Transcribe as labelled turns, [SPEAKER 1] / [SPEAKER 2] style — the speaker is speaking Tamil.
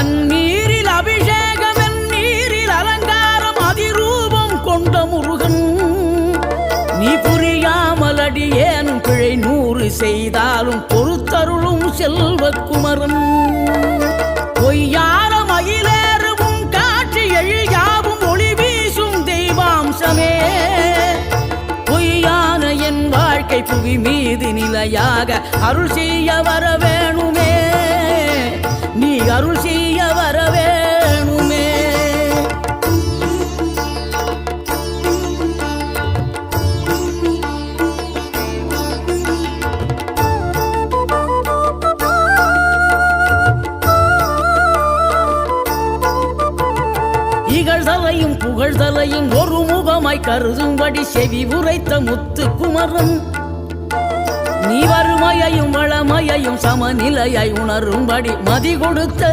[SPEAKER 1] தண்ணீரில் அபிஷேகம் நீரில் அலங்காரம் அதிரூபம் கொண்ட முருகன் நீ புரியாமல் அடியேனும் பிழை 100 செய்தாலும் பொறுத்தருளும் செல்வக்குமரன் பொய்யார மயிலேறும் காட்சி எழியாவும் ஒளி வீசும் தெய்வாம்சமே பொய்யான என் வாழ்க்கை புவி மீது நிலையாக அருள் செய்ய வர வேணுமே நீ அருள் செய்ய வர வேணுமே இகழ்தலையும் புகழ்தலையும் ஒரு முகமாய் கருதும்படி செவி உரைத்த முத்துக்குமரன் நீ வறுமையையும் வளமையையும் சமநிலையை உணரும்படி மதி கொடுத்த